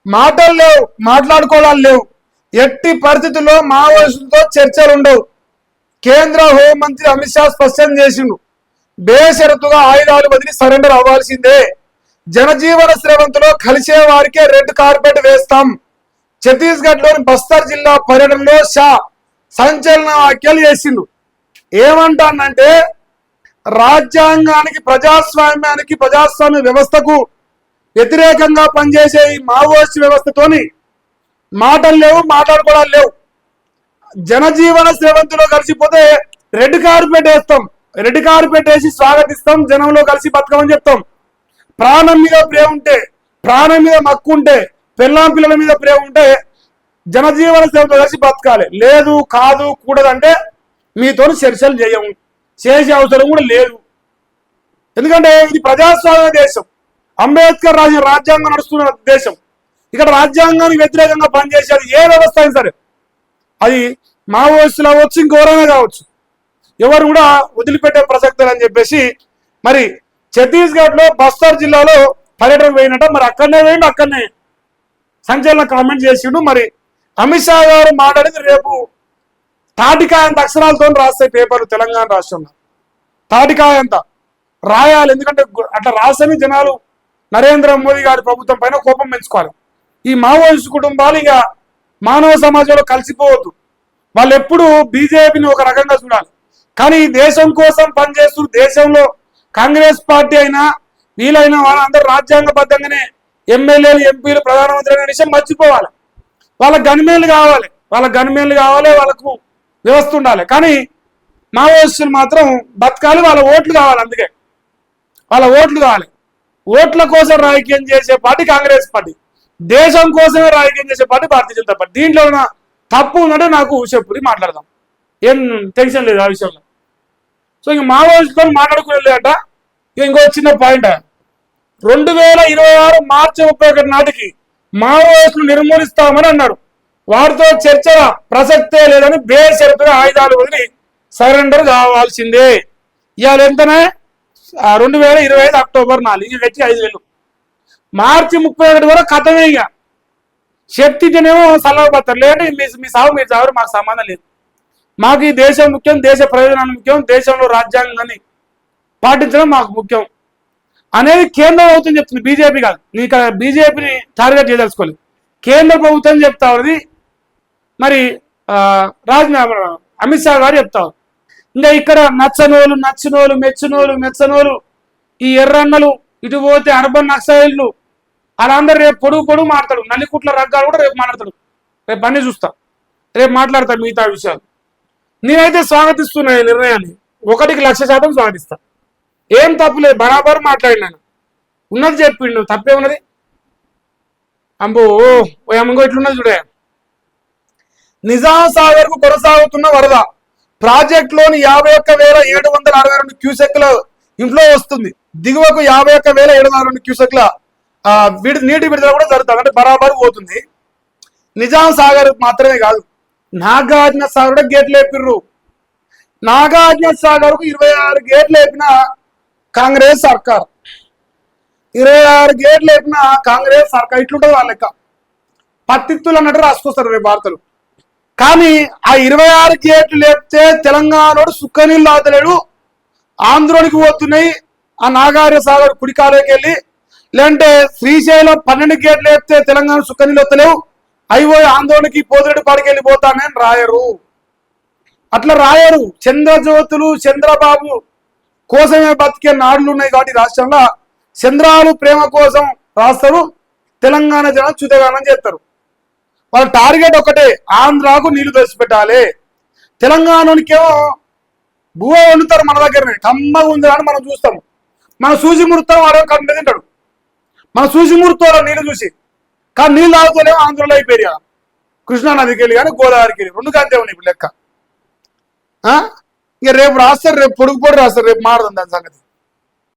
మాటలు లేవు, మాట్లాడుకోవడాలు లేవు. ఎట్టి పరిస్థితుల్లో మావోయిస్టులతో చర్చలు ఉండవు. కేంద్ర హోంమంత్రి అమిత్ షా స్పష్టం చేసిండు, బేషరతుగా ఆయుధాలు వదిలి సరెండర్ అవ్వాల్సిందే. జనజీవన స్రవంతిలో కలిసే వారికే రెడ్ కార్పెట్ వేస్తాం. ఛత్తీస్గఢ్ లోని బస్తర్ జిల్లా పర్యటనలో షా సంచలన వ్యాఖ్యలు చేసిండు. ఏమంటానంటే రాజ్యాంగానికి, ప్రజాస్వామ్య వ్యవస్థకు వ్యతిరేకంగా పనిచేసే ఈ మావోయిస్ట్ వ్యవస్థతోని మాటలు లేవు, మాట్లాడుకోవడాలు లేవు. జనజీవన స్రవంతిలో కలిసిపోతే రెడ్ కార్పెట్ వేస్తాం, రెడ్ కార్పెట్ వేసి స్వాగతిస్తాం, జనంలో కలిసి బతకమని చెప్తాం. ప్రాణం మీద ప్రేమ ఉంటే, ప్రాణం మీద మక్కు ఉంటే, పిల్లల మీద ప్రేమ ఉంటే జనజీవన స్రవంతిలో కలిసి బతకాలి. లేదు, కాదు, కూడదంటే మీతో చర్చలు చేయము, చేసే అవసరం కూడా లేదు. ఎందుకంటే ఇది ప్రజాస్వామ్య దేశం, అంబేద్కర్ రాసిన రాజ్యాంగం నడుస్తున్న దేశం. ఇక్కడ రాజ్యాంగానికి వ్యతిరేకంగా పనిచేసేది ఏ వ్యవస్థ అయినా సరే, అది మావోయిస్టులు అవ్వచ్చు, ఇంకెవరైనా కావచ్చు, ఎవరు కూడా వదిలిపెట్టే ప్రసక్తులు అని చెప్పేసి మరి ఛత్తీస్గఢ్ లో బస్తర్ జిల్లాలో పర్యటన పోయినట్ట. మరి అక్కడనే సంచలన కామెంట్ చేసిండు. మరి అమిత్ షా గారు మాట్లాడింది రేపు తాటికాయంత అక్షరాలతో రాస్తాయి పేపర్లు తెలంగాణ రాష్ట్రంలో. తాటికాయంత రాయాలి, ఎందుకంటే అట్లా రాసని జనాలు నరేంద్ర మోదీ గారి ప్రభుత్వం పైన కోపం పెంచుకోవాలి. ఈ మావోయిస్టు కుటుంబాలు ఇక మానవ సమాజంలో కలిసిపోవద్దు. వాళ్ళు ఎప్పుడు బీజేపీని ఒక రకంగా చూడాలి, కానీ దేశం కోసం పనిచేస్తూ దేశంలో కాంగ్రెస్ పార్టీ అయినా వీలైనా వాళ్ళందరూ రాజ్యాంగబద్ధంగానే ఎమ్మెల్యేలు, ఎంపీలు, ప్రధానమంత్రి అనే విషయం మర్చిపోవాలి. వాళ్ళకి గన్మేన్లు కావాలి, వాళ్ళకు వ్యవస్థ ఉండాలి. కానీ మావోయిస్టులు మాత్రం బతకాలి, వాళ్ళ ఓట్లు కావాలి. అందుకే వాళ్ళ ఓట్లు కావాలి. ఓట్ల కోసం రాజకీయం చేసే పార్టీ కాంగ్రెస్ పార్టీ, దేశం కోసమే రాజకీయం చేసే పార్టీ భారతీయ జనతా పార్టీ. దీంట్లో తప్పు ఉందంటే నాకు చెప్పు, మాట్లాడదాం, ఏం టెన్షన్ లేదు ఆ విషయంలో. సో ఇంక మావోయిస్టుతో మాట్లాడుకునేట. ఇంకో చిన్న పాయింట్, 2026 మార్చి 31 నాటికి మావోయిస్టులు నిర్మూలిస్తామని అన్నాడు. వారితో చర్చల ప్రసక్తే లేదని బేషరతుగా ఆయుధాలు వదిలి సరెండర్ కావాల్సిందే. ఇవాళ ఎంతనే 2025 అక్టోబర్ 4, ఇక వచ్చి 5 మార్చి 31 వరకు కథమే. ఇక శక్తినేమో సలహబడతారు, లేదంటే మీ సాగు మీరు చావరు, మాకు సంబంధం లేదు. మాకు ఈ దేశం ముఖ్యం, దేశ ప్రయోజనాలు ముఖ్యం, దేశంలో రాజ్యాంగాన్ని పాటించడం మాకు ముఖ్యం అనేది కేంద్ర ప్రభుత్వం చెప్తుంది, బీజేపీ కాదు. నీకు బీజేపీని టార్గెట్ చేయదలుచుకోలేదు, కేంద్ర ప్రభుత్వం చెప్తా ఉన్నది. మరి అమిత్ షా గారు చెప్తారు. ఇంకా ఇక్కడ నచ్చినోలు మెచ్చనోలు ఈ ఎర్రన్నలు, ఇటు పోతే అర్బన్ నక్సలైట్లు వాళ్ళందరూ రేపు పొడుగు మాట్లాడతాడు. నల్లికుట్ల రగ్గాలు కూడా రేపు మాట్లాడతాడు. రేపు అన్నీ చూస్తా, రేపు మాట్లాడతాడు మిగతా విషయాలు. నేనైతే స్వాగతిస్తున్నా ఈ నిర్ణయాన్ని, 1,00,000% స్వాగతిస్తా. ఏం తప్పులేదు, బరాబర్ మాట్లాడినాను, ఉన్నది చెప్పిండు, తప్పే ఉన్నది. అంబో ఇంకో ఇట్లున్నది చూడే. నిజాం సాగర్ కు కొనసాగుతున్న వరద, ప్రాజెక్టులోని 51,762 క్యూసెక్ల ఇంట్లో వస్తుంది. దిగువకు 51,762 క్యూసెక్ల నీటి విడుదల కూడా జరుగుతుంది, అంటే బరాబర్ పోతుంది. నిజాం సాగర్ మాత్రమే కాదు, నాగార్జున సాగర్ కూడా గేట్లు వేపిర్రు. నాగార్జున సాగర్ కు 26 గేట్లు వేపిన కాంగ్రెస్ సర్కార్, 26 గేట్లు వేపిన కాంగ్రెస్ సర్కార్. ఇట్లుంటుంది వాళ్ళ లెక్క, పత్తిత్తులు అన్నట్టు రాసుకొస్తారు రేపు వార్తలు. కానీ ఆ 26 గేట్లు లేపితే తెలంగాణోడు సుక్క నీళ్ళు తాగుతలేడు, ఆంధ్రోనికి పోతున్నాయి ఆ నాగార్జున సాగర్ కుడికాలోకి వెళ్ళి. లేదంటే శ్రీశైలం 12 గేట్లు లేపితే తెలంగాణ సుక్క నీళ్ళు వస్తలేవు, అయిపోయి ఆందోళనకి పోతురెడ్డి పాడికి వెళ్ళిపోతానని రాయరు. అట్లా రాయరు. చంద్రజ్యోతులు, చంద్రబాబు కోసమే బతికే నాడులు ఉన్నాయి కాబట్టి రాష్ట్రంలో చంద్రాలు ప్రేమ కోసం రాస్తారు, తెలంగాణ జనం చుతగానం చేస్తారు. వాళ్ళ టార్గెట్ ఒకటే, ఆంధ్రాకు నీళ్లు తెచ్చిపెట్టాలి, తెలంగాణకేమో భూవ వండుతారు మన దగ్గరనే, కమ్మగా ఉంది అని మనం చూస్తాము. మనం చూసి ముడతాం, వాడే కట్ట తింటాడు. మనం చూసి ముడతాం నీళ్ళు చూసి, కానీ నీళ్ళు తాగుతూనేమో ఆంధ్రలో అయిపోయి కృష్ణా నదికి వెళ్ళి కానీ గోదావరికి వెళ్ళి 2 గంటే ఉన్నాయి ఇప్పుడు లెక్క. ఇక రేపు రాస్తారు, రేపు పొడుగు రాస్తారు, రేపు మారదు దాని సంగతి.